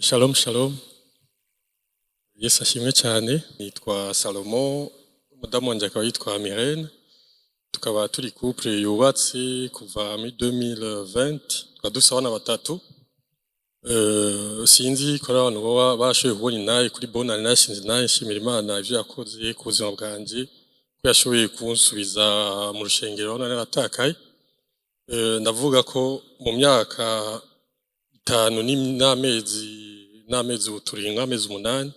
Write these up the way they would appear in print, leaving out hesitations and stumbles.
Shalom shalom. Yesu ashimwe cyane. Nitwa Salomo, umudamu wanjye akaba yitwa Mirene. Tukaba turi couple yubatse kuva muri 2020. Twadusa abana batatu. Sinzi ko abantu baba bashoboye kubona inaye kuri Bonane nashinze naye nshimira Imana ivyo yakoze ku buzima bwanje. Ko yashoboye kunsubiza mu rushengero none natakaye. Ndavuga ko mu myaka 5 n'amezi uturinga amezi 8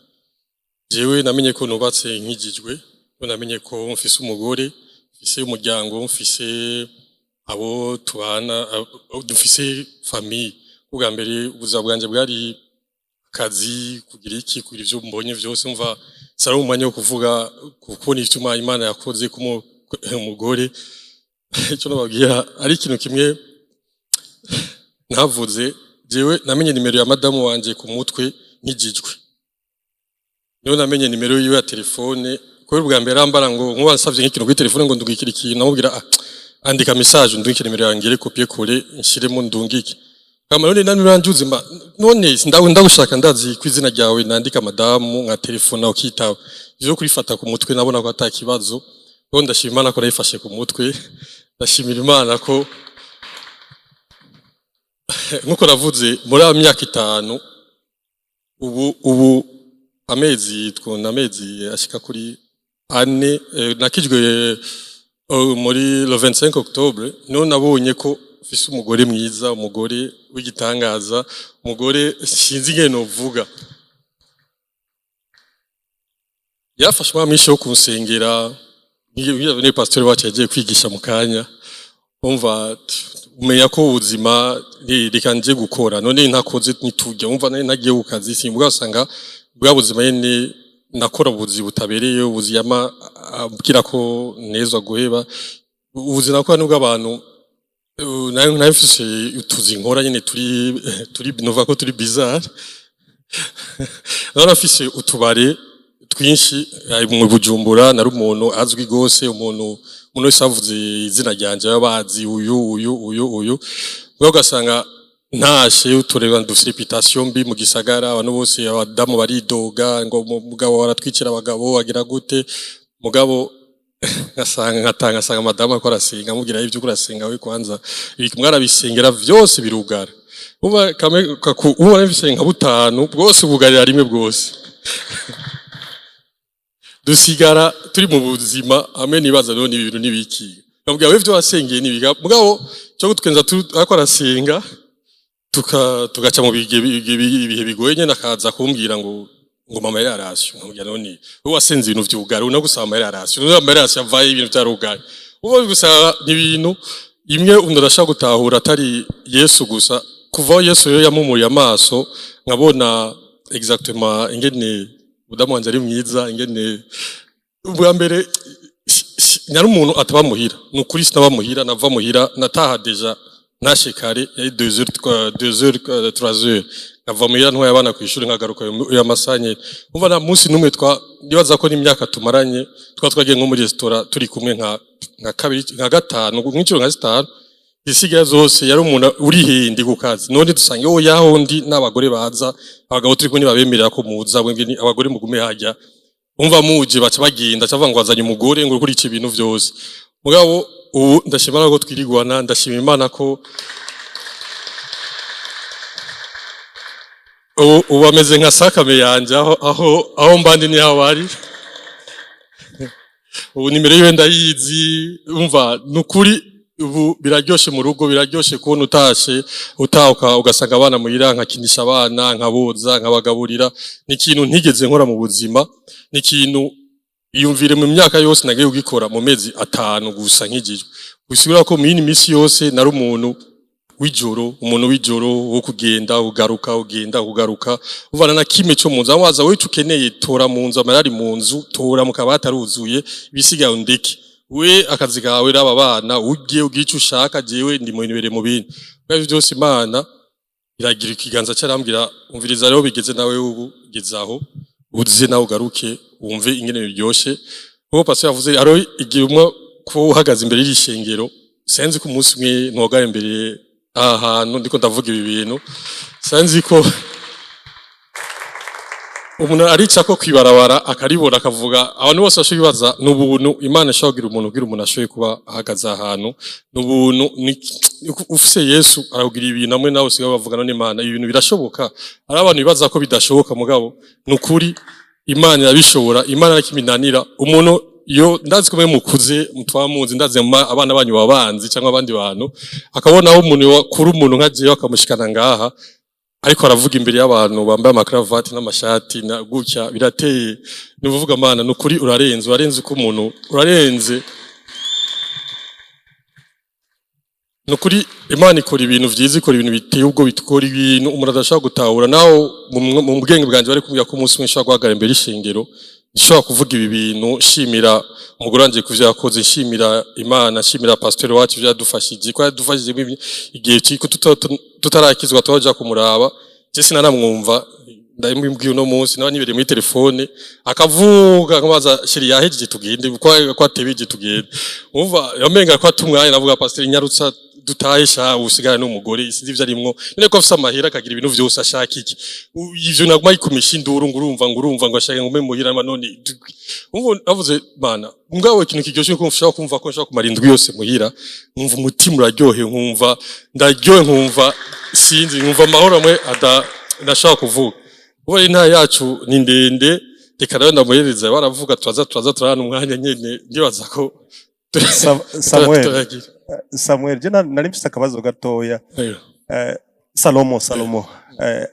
jewe namenye ko nubatse nkijijwe ko namenye ko mfise umugore mfise umuryango mfise abo tubana dufise famille ubwa mbere ubuza bwanje bwari akazi kugira iki kugira ivyo mbonye vyose mva sara umwanya wo kuvuga kuko n'ivyo Imana yakoze ku umugore cyo nababwira ari ikintu kimwe navuze jewe namenye nimero ya madamu wanje ku mutwe nkijijwe niyo namenye nimero yiwe ya telefone ko bwa mbere ambara ngo nkubansavye nk'ikintu kuri telefone ngo ndungikira ikintu namubwira andika message ndungikira nimero yanjye reko kopie kure nshiremo ndungike kama none nani ranjuze mba none ndagushaka ndazi kwizina ryawe nandika madamu nka telefone ukitaba ivyo kurifata ku mutwe nabona ko atakibazo ngo ndashima Imana ko nayifashe ku mutwe ndashimira Imana ko nkuko navuze muri myaka 5 ubu amezi ashika kuri ane nakijwe muri le 25 octobre no nabonye ko mfise umugore mwiza umugore w'igitangaza umugore sinzi ngene novuga yafashwe amisho yo kunsengera ni pastor wacu yagiye kwigisha mu kanya umva umenya ko ubuzima rikanje gukora none ntakoze nitujya umva nari nagiye ukazi simbuga usanga bwa buzima yene nakora ubuzi butabereye ubuziyama abwira ko nezwa guheba ubuzina ko nubwo abantu nayo nafise utuzi nkora nyene turi nova ko turi bizarre narafise utubare twinshi mu Bujumbura nari umuntu azwi gose umuntu wese avuze izina ryanje yabazi uyu bwo gasanga ntashe utureba dufite reputation mbi mu gisagara abantu bose abadamu baridoga ngo mugabo waratwicira abagabo agira gute mugabo ngatanga madamu akora singa mugira ivyo kurasenga we kwanza mwara bisengera vyose birugara uba kame uba bisenga butanu bwose bugarira rimwe bwose dusigara turi mu buzima amwe nibaza none ibintu nibiki nabwira we vyo wasengeye nibiga mugabo cyo gutwenza akora senga tugaca mu bihe bigoye nyene akaza kumbwira ngo mama yari arasyo nkamubwira none we wasenze ibintu vy'ubugari unagusaba mama yari arasyo mama yari arasyo avaye ibintu byarugari ubo bigusaba n'ibintu imwe undashaka gutahura atari Yesu gusa kuva Yesu yo yamumuriye amaso nkabona exactement ingene udamu wanje ari mwiza ingene ubwa mbere nyari umuntu ataba muhira nukuri sinaba muhira nava muhira nataha deja nashikare yari 2h 3h nava muhira ntwaye abana ku ishuri nkagaruka ya masanye umva na munsi numwe ndibaza ko n'imyaka tumaranye twagiye nko muri restaurant turi kumwe nka kabiri nka gatanu nk'icyo nka 5 isigaye zose yari umuntu uri hindi gukazi none dusange wo yahondi n'abagore baza abagabo turi ko nibabemerera ko muza bwe abagore mugume hajya umva muje baca bagenda cyava ngo azanye umugore ngo kuri iki bintu vyose mugabo ubu ndashimana ko twirigwana ndashima Imana ko ubu ameze nka sakame yanje aho mbandi ni habari ubu nimero yiwe ndayizi umva nukuri ubu biraryoshe mu rugo biraryoshe kubona utashe utahuka ugasanga abana muhira nkakinisha abana nkaboza nkabagaburira ni ikintu ntigeze nkora mu buzima ni ikintu iyumvire mu myaka yose nagiye ugikora mu mezi 5 gusa nkijijwe gusubira ko mu minsi yose nari umuntu w'ijoro wo kugenda ugaruka ugenda ugaruka uvana na kime cyo munzu amaza we ukeneye tora mu nzu amarari mu nzu tora mukabata ruzuye bisigaye undeke we akazi kawe raba bana ujye ugice ushaka jewe ndi mu bintu mu bintu bwa byose Imana iragira ikiganza cyarambwira umviriza rero bigeze nawe ubu gezaho uzize nawe ugaruke wumve ingene biryoshe uko pastor yavuze aro igihe umwe ko uhagaze imbere y'ishengero senzi ku munsi umwe ntogaye imbere ahantu ndiko ndavuga ibi bintu senzi ko umuntu arica ko kwibarabara akaribona akavuga abantu bose bashobibaza n'ubuntu Imana ishogira umuntu kugira umuntu ashoye kuba ahagaze ahantu n'ubuntu ufise Yesu arakugira ibintu amwe nawe siga bavugana n'Imana ibintu birashoboka ari abantu bibaza ko bidashoboka mugabo n'ukuri Imana irabishobora Imana nakiminanira umuntu yo ndazi ko mukuze mutwamuzi ndazi abana banyu babanzi cyangwa abandi bantu akabona aho umuntu kuri umuntu nkagiye bakamushikana ngaha ariko aravuga imbere y'abantu bambaye amakravati n'amashati na gutya birateye nivuga Imana n'ukuri urarenze uko umuntu urarenze n'ukuri Imana ikora ibintu vyiza ikora ibintu biteye ubwo bitkora ibintu umuntu adashaka gutahura naho mu bwenge bwanje bari kumbwira ko umunsi umwe nshaka guhagarara imbere y'ishengero nshaka kuvuga ibi bintu shimira umuguranje kuvya yakoze shimira Imana shimira pastor wacu vyadufashije ko yadufashije igihe cyiko tutarakizwa twaje kumuraba je sinanamwumva ndayimbwiye no munsi nabanyibere muri telefone akavuga nkamaza shiri yahejeje tugende ko atebeje tugende umva yamenga ko atumwanya navuga pastor Nyarutsa dutahisha usigara n'umugore sinzi ivyo arimwo none ko afisa amahera akagira ibintu vyose ashaka iki ivyo naguma ikumisha induru ngurumva ngo ashaka ngume muhira none umva avuze bana mugabo ikintu kiryoshe ko mfasha kumva ko nshaka kumara indwi yose muhira nkumva umutima uraryohe nkumva ndaryohe nkumva sinzi nkumva amahoro amwe ndashaka kuvuga ubu inta yacu ni ndende reka rero ndamuhereza baravuga turaza turana umwanya nyene ndibaza ko Samuel je nari mfise akabazo gatoya Salomo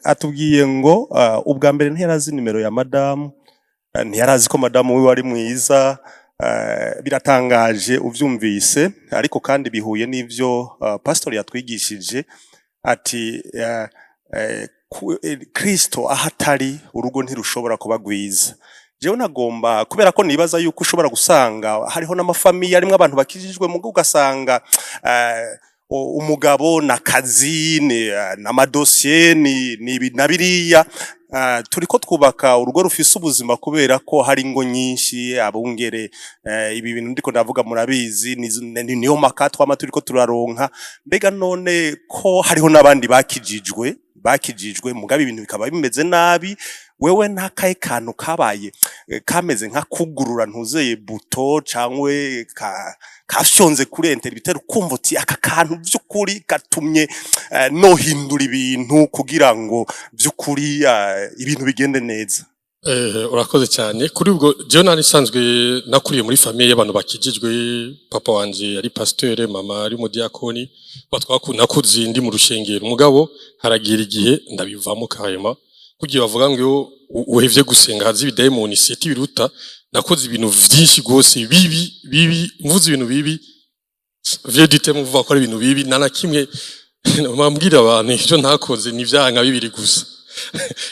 atubwiye ngo ubwa mbere ntiyarazi nimero ya madamu ntiyarazi ko madamu we wari mwiza biratangaje uvyumvise ariko kandi bihuye n'ivyo pastor yatwigishije ati Kristo ahatari urugo ntirushobora kuba gwiza jewe nagomba kubera ko nibaza yuko ushobora gusanga hariho n'amafamiye arimwe abantu bakijijwe mu ugasanga umugabo na kazi n'amadosiye ni nabiriya turiko twubaka urugo rufise ubuzima kubera ko hari ingo nyinshi abungere ibi bintu ndiko ndavuga murabizi niyo makatwa turiko turaronka mbega none ko hariho n'abandi bakijijwe mugabe ibintu bikaba bimeze nabi wewe ntakaye kantu kabaye kameze nka kugurura ntuzeye buto cangwe kafyonze kuri internet ukumva uti aka kantu by'ukuri gatumye no hindura ibintu kugira ngo by'ukuri ibintu bigende neza. Urakoze cyane kuri ubwo je nari sanzwe nakuriye muri famille y'abantu bakijijwe papa wanje ari pasteur mama ari mudiakoni batwakunda kuzindi mu rushengero mugabo haragira igihe ndabivamo kahema kugiye bavuga ngo uhevye gusenga hazi ibidemoni seti biruta nakoze ibintu vyinshi gose bibi mvuze ibintu bibi vye dite muvuga ko ari ibintu bibi nana kimwe mambwira abantu icyo ntakoze ni vyanka bibiri gusa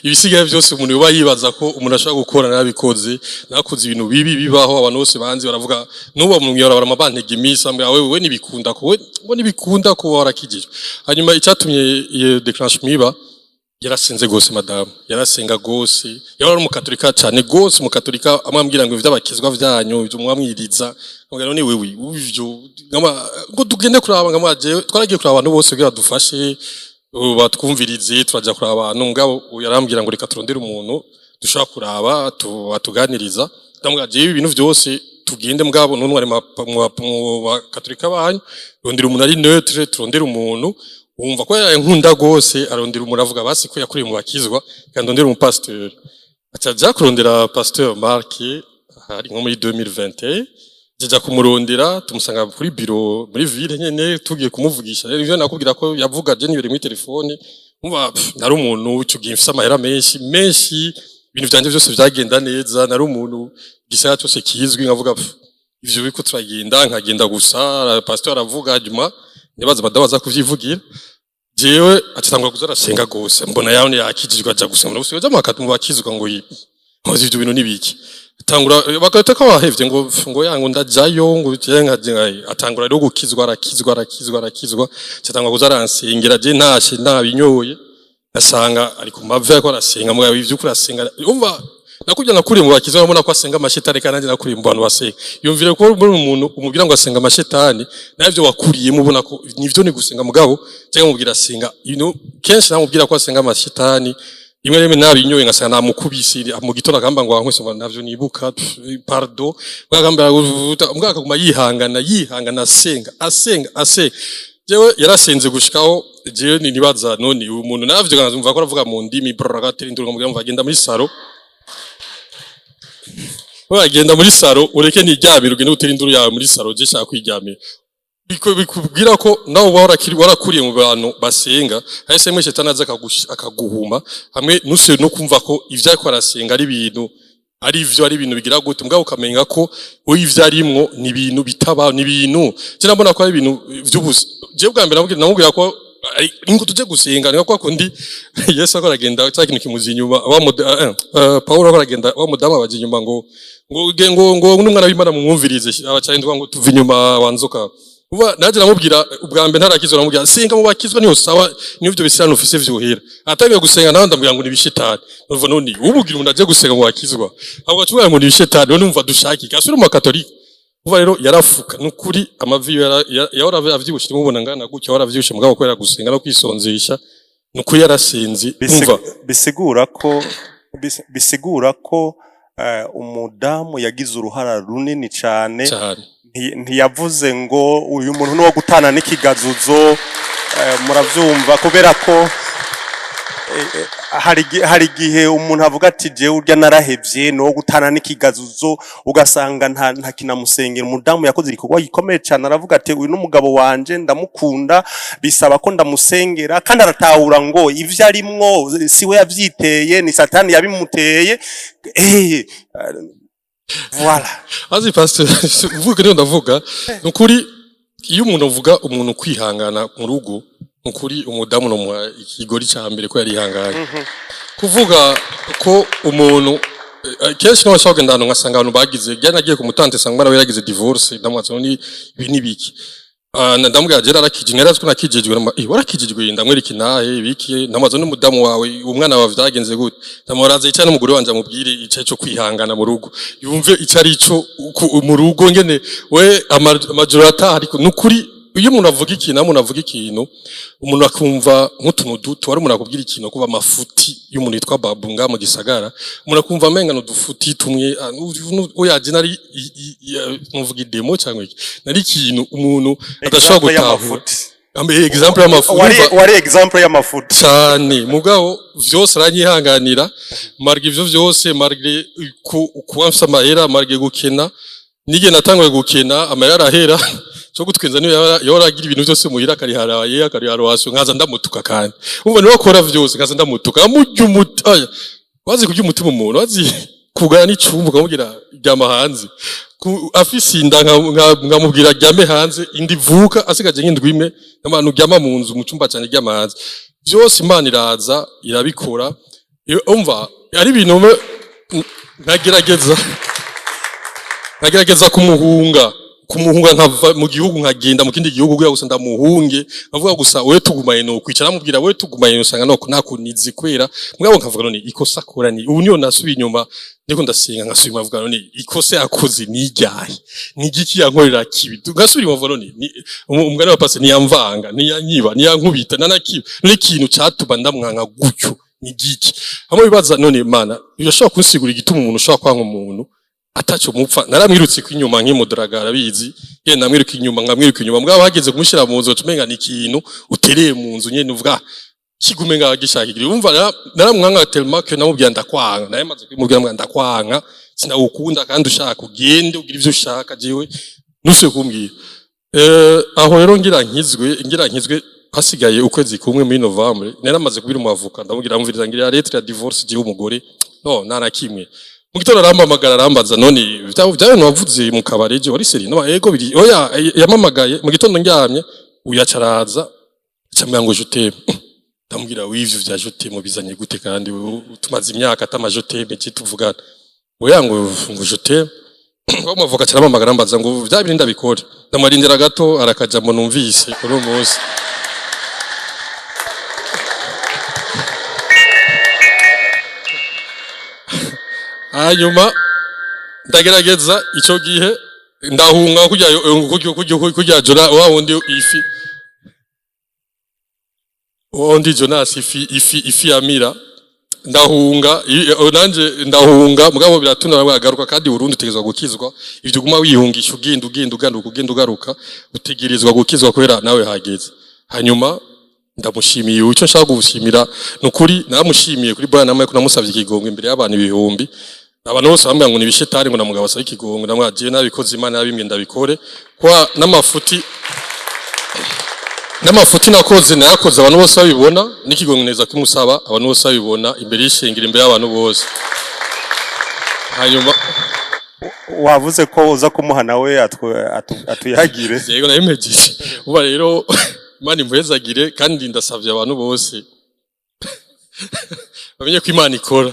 ibisigaye byose umuntu yoba yibaza ko umuntu ashaka gukora nabikoze nakoze ibintu bibi bibaho abantu bose banzi baravuga nuba mu myora baramabantege imisa mwe wewe nibikunda ko we nibikunda ko warakijijwe hanyuma icyatumye iyo declenche miba yarasenze gose madame yarasenga gose yari umukatolika cyane gose umukatolika amambwira ngo ivy'abakizwa vyanyu ivyo mwamwiriza ngano ni wewe ivyo ngo tugende kuraba ngamaje twaragiye kuraba abantu bose kugira dufashe batwumvirize turaja kuraba abantu ngabo yarambwira ngo reka turondere umuntu dushaka kuraba atuganiriza ndamwaje ibintu vyose tugende mugabo none ari mu bakatolika banyu rondera umuntu ari neutre turondera umuntu umva ko yankunda gose arondera umuntu avuga basi ko yakuriye mu bakizwa kandi ndondera umu pasteur acaja kurondera pasteur Mark hari nko muri 2021 jaja kumurondera tumusanga kuri bureau muri ville nyene tugiye kumuvugisha rero nakubwira ko yavuga je nibere muri telefone umva nari umuntu ucugiye mfisa amahera menshi ibintu byanje byose byagenda neza nari umuntu gisaya cyose kizwi nkavuga ivyo biko turagenda nkagenda gusa pasteur aravuga hanyuma nibaza badabaza kuvyivugira jewe atangura kuzarasenga gose mbona yaone yakijijwe aja gusa muri bose bamakatu mu bakizwa ngo nkoze ibyo bintu nibiki atangura bakata ko bahevye ngo yango ndajayo ngo jenga atangura rero gukizwa arakizwa cyatangura kuzaransengera je ntashe ntabinyoye asanga ari ku mave ko arasenga mu ivyo kurasenga umva nakujya nakuri mu bakizwa mbona ko asenga amashetani kandi nakuri mu bantu basenga yumvire ko muri umuntu umubwira ngo asenga amashetani navyo wakuriye mubona ko nivyo ni gusenga mugabo cyangwa mubwira asenga kenshi namubwira ko asenga amashetani imwe rimwe nabinyoye ngasanga namukubisi mu gitondo akamba ngo wankwese navyo nibuka pardon bwagambira mbwa akaguma yihangana asenga jewe yarasenze gushikaho jewe nibaza none umuntu navyo ganazumva ko aravuga mu ndimi bragatere induru ngo agenda muri saro wagenda muri saro ureke niryamira ugende utera induru yawe muri saro je shaka kwiryamira bikubwira ko nawe warakuriye mu bantu basenga hahise mwe shetani aza akaguhuma hamwe nuse no kumva ko ivyo ariko arasenga ari ibintu ari ibintu bigira gute mbwa ukamenga ko ivyo arimwo ni ibintu bitaba ni ibintu je nabona ko ari ibintu vy'ubusa je bwa mbere namubwira ko ingo tuje gusenga niko ko ndi Yesu akora agenda cyakintu kimuzi inyuma Paulo akora agenda wa mudama abaje inyuma ngo n'umwana w'Imana mumwumvirize abacyahindwa ngo tuve inyuma wanzoka uba naje namubwira ubwa mbere ntarakizwa namubwira senga mu bakizwa niho sawa n'ivyo bisirano ufise vyuhera atangiye gusenga naho ndambwira ngo nibishitani uva none ububwira umuntu aje gusenga mu bakizwa ahubwo cyubwira ngo nibishitani none umva dushaki gasuri mu katolika uva rero yarafuka nukuri amavi yahora avyibushe mubona ngana gutyo yahora avyibushe mugabo ko gusenga no kwisonzesha nukuri yarasenze umva bisigura ko umudamu yagize uruhara runini cyane ntiyavuze ngo uyu muntu no gutana n'ikigazuzo muravyumva kubera ko hari gihe umuntu avuga ati je urya narahevye no gutana n'ikigazuzo ugasanga nta kinamusengera umudamu yakoze igikorwa gikomeye cyane aravuga ati uyu n'umugabo wanje ndamukunda bisaba ko ndamusengera kandi aratahura ngo ivyo arimwo siwe yavyiteye ni satani yabimuteye voilà azi pastor uvuga niyo ndavuga nukuri iyo umuntu avuga umuntu kwihangana mu rugo nukuri umudamu no mu ikigori cyambere ko yari ihanganye kuvuga ko umuntu kenshi no bashaka ndano ngasanga abantu bagize byanagiye ku mutante sanga mara yaragize divorce ndamwatse ni ibinibiki ndambwira je arakije nerazo nakijejwe warakijejwe ndamwereka nahe ibiki namazo n'umudamu wawe umwana wawe vyagenze gute ndamoraze cyane umugore wanje amubwire icaye cyo kwihangana mu rugo yumve icari cyo mu rugo ngene we amajorata ariko nukuri iyo umuntu avuga ikintu umuntu akumva nk'utuntu duto wari umuntu akubwira ikintu kuba amafuti y'umuntu yitwa babunga mu gisagara umuntu akumva amenga no dufuti tumwe oyaje nari muvuga demo cyangwa iki nari ikintu umuntu adashobora gutahura example y'amafuti wari example y'amafuti cyane mugabo vyose aranyihanganira marge ivyo vyose marge kuba mfite amahera marge gukena nige natangwe gukena amahera arahera cyo gutwenza niyo yoragira ibintu byose muhira kariharaye akariharo nkaza ndamutuka kandi umva niwe akora vyose nkaza ndamutuka amujya umutaya wazi kujya umutima umuntu wazi kugana n'icumbu kamubwira ryama hanze afise inda nkamubwira ryame hanze indi vuka asigaje nk'indwi imwe n'abantu ryama mu nzu mu cumba cyane ryama hanze byose Imana iraza irabikora umva ari ibintu nkagerageza kumuhunga nkava mu gihugu nkagenda mu kindi gihugu gusa ndamuhunge avuga gusa wewe tugumaye no kwicara mubwira wewe tugumaye no sanga nakunizi kwera mugabo nkavuga none ikosa korani ubu niyo nasubiye inyuma ndiko ndasenga nkasubira mvuga none ikosa yakoze nijyaye nigiki yankorera kibi ngasubira mvuga none umugani wa pase niyamvanga niyanyiba niyankubita nanakiba none ikintu cyatuba ndamwanka gutyo nigiki hamwe bibaza none Mana yashaka kunsigura igituma umuntu ushaka kwanga umuntu atacho mupfa naramwirutse kwinyuma nk'imodaraga arabizi ye namwiruka inyuma nkamwiruka inyuma mbwa bageze kumushira mu nzu tumenga ni ikintu utereye mu nzu nyene uvuga kigume ngagishakira umva naramwanka tellement que namubwira ndakwanga naye maze kwimubwira mbwa ndakwanga sinagukunda kandi ushaka kugende ugira ivyo ushaka jewe nuse kumbwira aho rero ngira nkizwe hasigaye ukwezi kumwe muri Novembre naramaze kubira umuvuka ndamubwira mviriza ngira lettre ya divorce je umugore no nana kimwe mugitondo arampamagara arambaza none byawe navuze mu kabare je wari seri no yego biri oya yamamagaye mugitondo ndyamye uyacaraza cyambya ngo jote ndamubwira wivyo vya jote mu bizanye gute kandi tumaze imyaka atamajote meke tuvugana oya ngo jote bamuvuga cyarampamagara arambaza ngo bya biri ndabikora ndamarindira gato arakaja mu numvise kuri umunsi hanyuma ndagerageza ico gihe ndahunga kujya jora wa wundi ifi Jonas ifi amira ndahunga nanje ndahunga mugabo biratuna bagaruka kandi Burundi tegezwa gukizwa ivyo guma wihungisha ugenda ugaruka utegerezwa gukizwa kwera nawe hageze hanyuma ndamushimiye uco nshaka gushimira nukuri naramushimiye kuri bwana namwe kunamusavye ikigongwe imbere y'abantu ibihumbi abantu bose bambwira ngo ni bishetani ngo namugabo asaba ikigongwe namwagiye nabikoze Imana yabimwe ndabikore kwa n'amafuti nakoze nayakoze abantu bose babibona n'ikigongwe neza kumusaba abantu bose babibona imbere y'ishengero imbere y'abantu bose hanyuma wavuze ko uza kumuha nawe atuyagire yego nayemejeje uba rero Imana impuhezagire kandi ndasavye abantu bose bamenye ko Imana ikora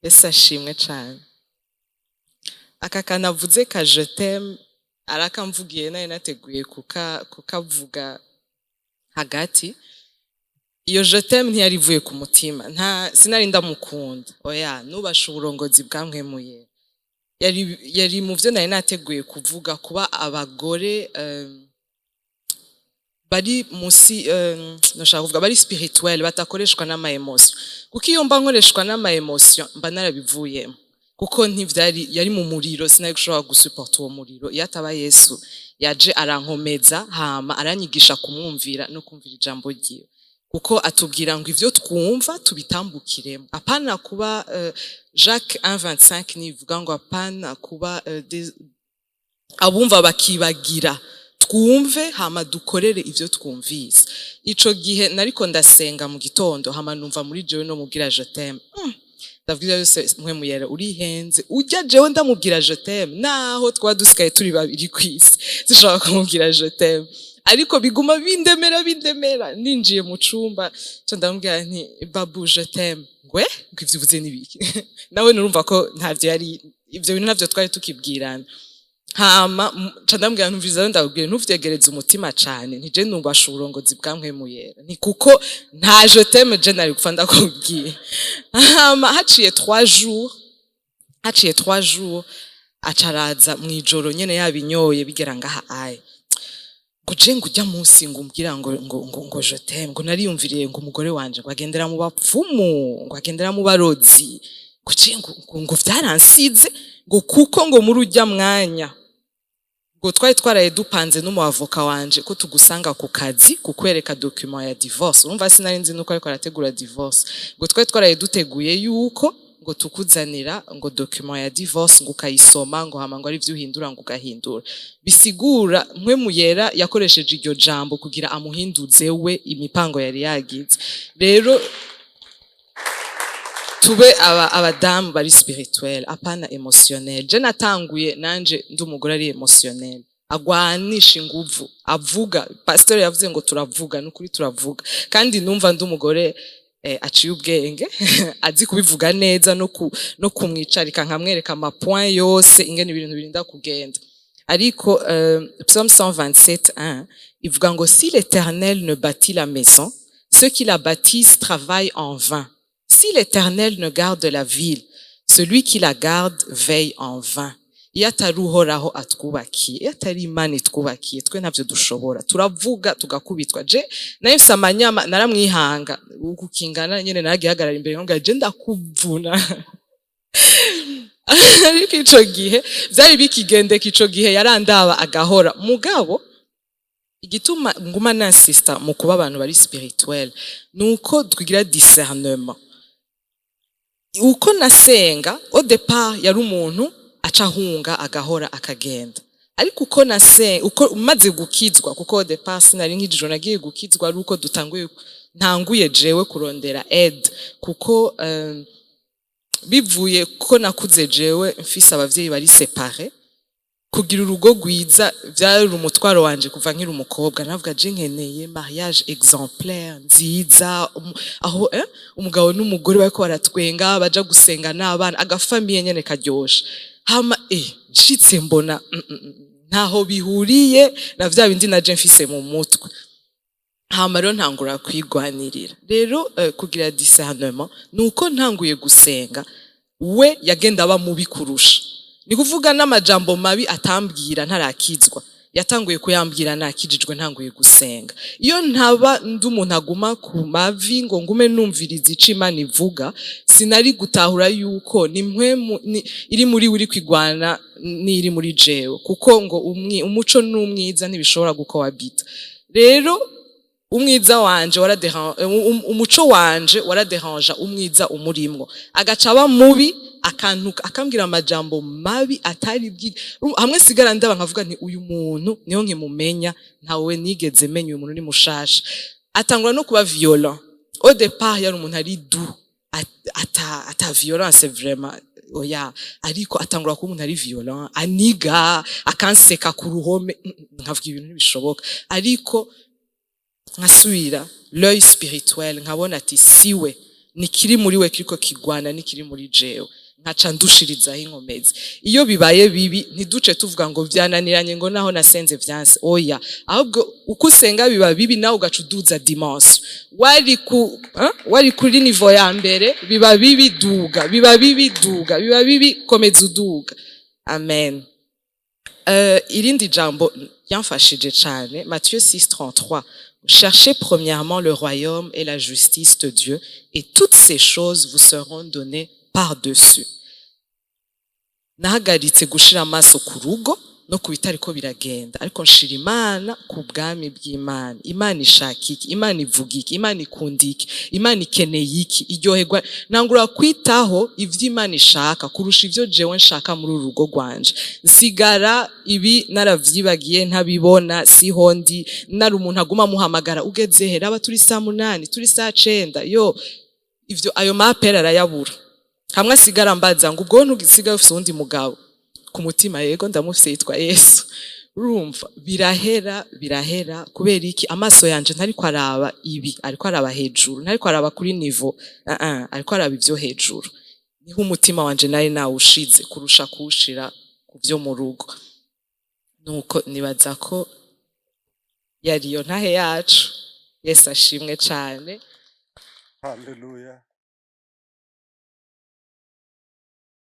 Yesu ashimwe cyane aka kanavuze ka je t'aime arakamvugiye naye nateguye kukavuga hagati iyo je t'aime ntiyarivuye ku mutima sinari ndamukunda oya nubasha uburongozi bwankwemuye yari mu byo nari nateguye kuvuga kuba abagore bari musi nashaka kuvuga bari spirituel batakoreshwa n'ama emotion kuko iyo mba nkoreshwa n'ama emotion mba narabivuyemo kuko ntivyari yari mu muriro sinari gushobora gusupport uwo muriro iyo ataba Yesu yaje arankomeza hama aranyigisha kumwumvira no kumvira ijambo ryiwe kuko atubwira ngo ivyo twumva tubitambukiremo apana kuba Jacques 1:25 nivuga ngo apana kuba abumva bakibagira twumve hama dukorere ivyo twumvise ico gihe nariko ndasenga mu gitondo hama numva muri jewe no mubwira je t'aime ndavuga yose mwe muyera urihenze ujya jewe ndamubwira je t'aime naho twa duskaye turi babiri kwisi zishaka kumubwira je t'aime ariko biguma bindemera ninjiye mu cumba cyo ndamubwira nti babu je t'aime ngwe ngivyo uvuze nibiki nawe nurumva ko ntavyo yari ivyo bintu navyo twari tukibwirana hama ndamubwira ntumviza ndabwira ntuvyegereza umutima cyane ntije nubasha uburongozi bwankwemuye ni kuko nta je t'aime je nari gupfa ndakubwiye hama haciye 3 jours acaraza mwijoro nyene yabinyoye bigera ngaha aye kuje ngujya munsi ngumbwira ngo je t'aime ngo nariyumviriye ngo umugore wanje ngo agendera mu bapfumu ngo agendera mu barozi kuje ngo vyaransize ngo kuko ngo muri ujya mwanya ngo twari twaraye dupanze n'umuavoka wanje ko tugusanga ku kazi kukwereka document ya divorce urumva sinari nzi nuko ariko arategura divorce ngo twari twaraye duteguye yuko ngo tukuzanira ngo document ya divorce ngo ukayisoma ngo hama ngo ari vyo uhindura ngo ugahindura bisigura mwe muyera yakoresheje iryo jambo kugira amuhinduze we imipango yari yagize rero tube abadamu bari spirituel apana emotionnel je natanguye nanje ndi umugore ari emotionnel agwanisha inguvu avuga pastor yavuze ngo turavuga n'ukuri turavuga kandi numva ndi umugore aciye ubwenge azi kubivuga neza no kumwicarika nkamwereka ama point yose ingene ibintu birinda kugenda ariko Psaume 127:1 ivuga ngo si l'Éternel ne bâtit la maison ceux qui la bâtissent travaillent en vain. Si l'Éternel ne garde la ville, celui qui la garde veille en vain. Iyo atari uhoraho atwubakiye, iyo atari Imana itwubakiye, twe ntavyo dushobora. Turavuga tugakubitwa. Je nayo samanyama naramwihanga ukukingana nyene naragihagarara imbere ngo je ndakuvuna. Ariko ico gihe vyari bikigendeka ico gihe yarandaba agahora. Mugabo igituma nguma nansista mu kuba abantu bari spirituel nuko twigira discernement. Uko nasenga au départ yari umuntu acahunga agahora akagenda, ariko uko nasenga uko umaze gukizwa kuko au départ sinari nk'ijoro nagiye gukizwa ari uko ntanguye jewe kurondera aide kuko bivuye ko nakuze jewe mfise abavyeyi bari séparés kugira urugo gwiza vyari umutwaro wanje kuva nkiri umukobwa navuga je nkeneye mariage exemplaire nziza aho umugabo n'umugore bariko baratwenga baja gusenga n'abana agafamiye nyene karyoshe hama nshitse mbona ntaho bihuriye na vya bindi naje mfise mu mutwe hama rero ntangura kwigwanirira rero kugira discernement nuko ntanguye gusenga we yagenda aba mubi kurusha ni kuvuga n'amajambo mabi atambwira ntarakizwa yatanguye kuyambwira nakijijwe ntanguye gusenga. Iyo ntaba ndi umuntu aguma ku mavi ngo ngume numviriza ico Imana ivuga, sinari gutahura yuko ni mpwemu iri muri uri kwigwana n'iri muri jewe, kuko ngo umuco n'umwiza ntibishobora gukohabita. Rero umwiza wanje umuco wanje waraderanja umwiza umurimwo, agacaba mubi akantuka akambwira amajambo mabi atari hamwe sigara ndaba nkavuga nti uyu muntu niyo nkimumenya, ntawe nigeze menya uyu muntu ni mushasha. Atangura no kuba violent. Au départ yari umuntu ari doux, ata violence vraiment oya, ariko atangura kuba umuntu ari violent, aniga akanseka ku ruhome, nkavuga ibintu ntibishoboka. Ariko nkasubira l'œil spirituel nkabona ati siwe, nikiri muri we kiriko kigwana nikiri muri jewe, nkaca ndushirizaho inkomezi. Iyo bibaye bibi ntiduce tuvuga ngo byananiranye ngo naho nasenze vyanse, oya, ahubwo uko usenga biba bibi nawe ugaca uduza dimension. Wari kuri niveau ya mbere biba bibi duga, biba bibi duga, biba bibi komeza uduga. Amen. Irindi jambo yamfashije cyane, Matthieu 6:33. Cherchez premièrement le royaume et la justice de Dieu, et toutes ces choses vous seront données par-dessus. Nahagaritse gushira amaso ku rugo no ku bitariko biragenda, ariko nshira Imana ku bwami bw'Imana. Imana ishaka iki? Imana ivuga iki? Imana ikunda iki? Imana ikeneye iki? Iryoherwa. Nangura kwitaho ivyo Imana ishaka kurusha ivyo jewe nshaka muri urugo rwanje. Nsigara ibi naravyibagiye ntabibona, siho ndi, nari umuntu aguma muhamagara, ugeze he? Raba turi saa 8, turi saa 9. Yo ivyo ayo mapera arayabura. Hamwe sigara mbaza ngo ubwo ntugisigaye ufite undi mugabo ku mutima, yego ndamufise yitwa Yesu. Urumva birahera kubera iki? Amaso yanje ntariko araba ibi, ariko araba hejuru, ntariko araba kuri niveau, ariko araba ivyo hejuru. Niho umutima wanje nari nawushize kurusha kuwushira ku vyo mu rugo. Nuko nibaza ko yariyo ntahe yacu. Yesu ashimwe cyane. Hallelujah.